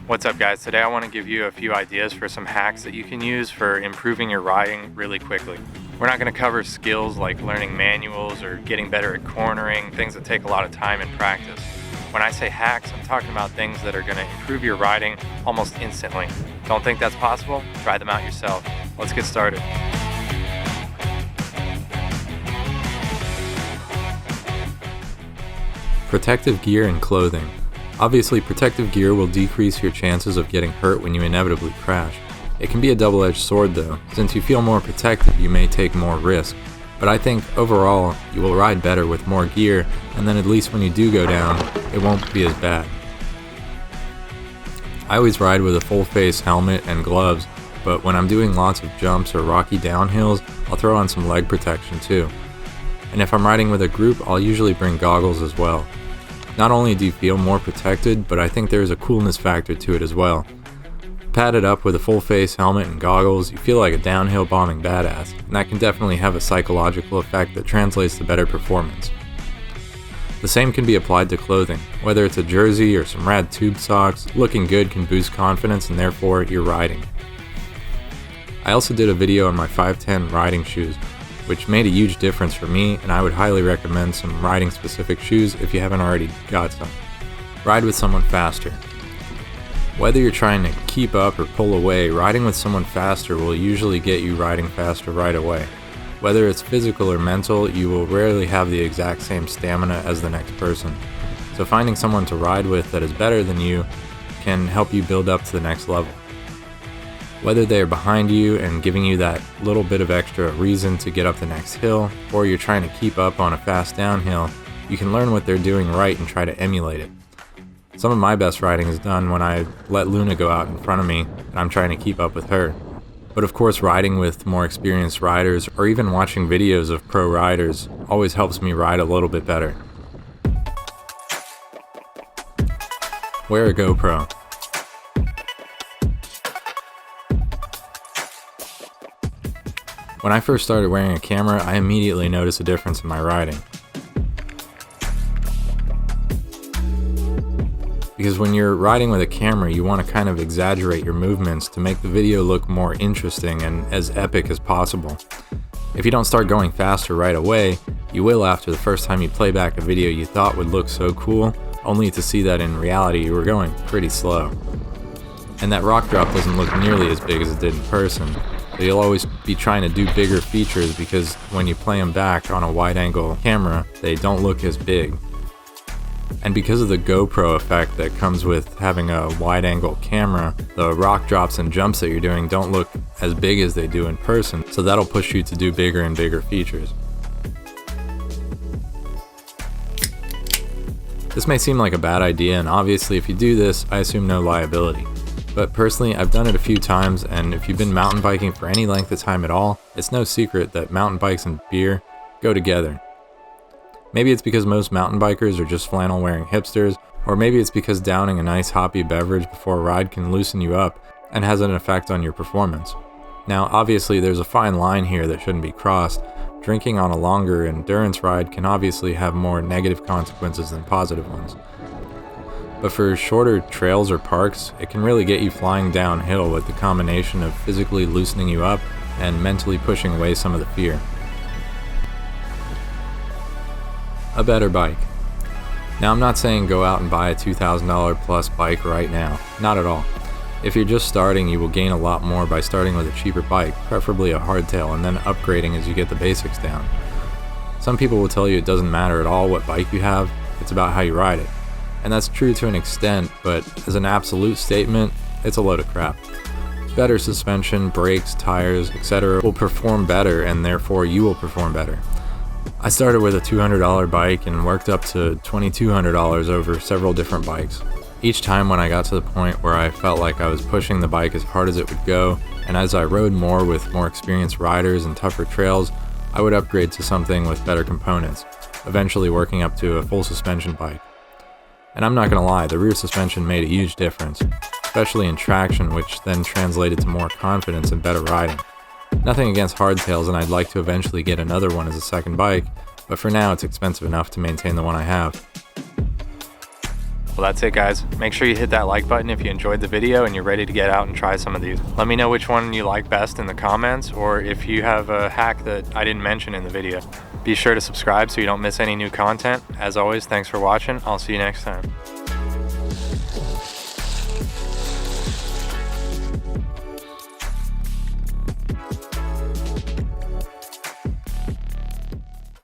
What's up guys, today I want to give you a few ideas for some hacks that you can use for improving your riding really quickly. We're not going to cover skills like learning manuals or getting better at cornering, things that take a lot of time and practice. When I say hacks, I'm talking about things that are going to improve your riding almost instantly. Don't think that's possible? Try them out yourself. Let's get started. Protective gear and clothing. Obviously, protective gear will decrease your chances of getting hurt when you inevitably crash. It can be a double-edged sword though. Since you feel more protected, you may take more risk. But I think overall, you will ride better with more gear, and then at least when you do go down, it won't be as bad. I always ride with a full-face helmet and gloves, but when I'm doing lots of jumps or rocky downhills, I'll throw on some leg protection too. And if I'm riding with a group, I'll usually bring goggles as well. Not only do you feel more protected, but I think there's a coolness factor to it as well. Padded up with a full face helmet and goggles, you feel like a downhill bombing badass, and that can definitely have a psychological effect that translates to better performance. The same can be applied to clothing. Whether it's a jersey or some rad tube socks, looking good can boost confidence and therefore your riding. I also did a video on my 510 riding shoes, which made a huge difference for me, and I would highly recommend some riding specific shoes if you haven't already got some. Ride with someone faster. Whether you're trying to keep up or pull away, riding with someone faster will usually get you riding faster right away. Whether it's physical or mental, you will rarely have the exact same stamina as the next person. So finding someone to ride with that is better than you can help you build up to the next level. Whether they are behind you and giving you that little bit of extra reason to get up the next hill, or you're trying to keep up on a fast downhill, you can learn what they're doing right and try to emulate it. Some of my best riding is done when I let Luna go out in front of me and I'm trying to keep up with her. But of course, riding with more experienced riders or even watching videos of pro riders always helps me ride a little bit better. Wear a GoPro. When I first started wearing a camera, I immediately noticed a difference in my riding. Because when you're riding with a camera, you want to kind of exaggerate your movements to make the video look more interesting and as epic as possible. If you don't start going faster right away, you will after the first time you play back a video you thought would look so cool, only to see that in reality you were going pretty slow. And that rock drop doesn't look nearly as big as it did in person. So you'll always be trying to do bigger features because when you play them back on a wide-angle camera, they don't look as big. And because of the GoPro effect that comes with having a wide-angle camera, the rock drops and jumps that you're doing don't look as big as they do in person, so that'll push you to do bigger and bigger features. This may seem like a bad idea, and obviously if you do this, I assume no liability. But personally, I've done it a few times, and if you've been mountain biking for any length of time at all, it's no secret that mountain bikes and beer go together. Maybe it's because most mountain bikers are just flannel wearing hipsters, or maybe it's because downing a nice hoppy beverage before a ride can loosen you up and has an effect on your performance. Now obviously there's a fine line here that shouldn't be crossed. Drinking on a longer endurance ride can obviously have more negative consequences than positive ones. But for shorter trails or parks, it can really get you flying downhill with the combination of physically loosening you up and mentally pushing away some of the fear. A better bike. Now I'm not saying go out and buy a $2,000 plus bike right now, not at all. If you're just starting, you will gain a lot more by starting with a cheaper bike, preferably a hardtail, and then upgrading as you get the basics down. Some people will tell you it doesn't matter at all what bike you have, it's about how you ride it. And that's true to an extent, but as an absolute statement, it's a load of crap. Better suspension, brakes, tires, etc. will perform better, and therefore you will perform better. I started with a $200 bike and worked up to $2,200 over several different bikes. Each time when I got to the point where I felt like I was pushing the bike as hard as it would go, and as I rode more with more experienced riders and tougher trails, I would upgrade to something with better components, eventually working up to a full suspension bike. And I'm not gonna lie, the rear suspension made a huge difference, especially in traction, which then translated to more confidence and better riding. Nothing against hardtails, and I'd like to eventually get another one as a second bike, but for now it's expensive enough to maintain the one I have. Well, that's it, guys. Make sure you hit that like button if you enjoyed the video and you're ready to get out and try some of these. Let me know which one you like best in the comments, or if you have a hack that I didn't mention in the video. Be sure to subscribe so you don't miss any new content. As always, thanks for watching. I'll see you next time.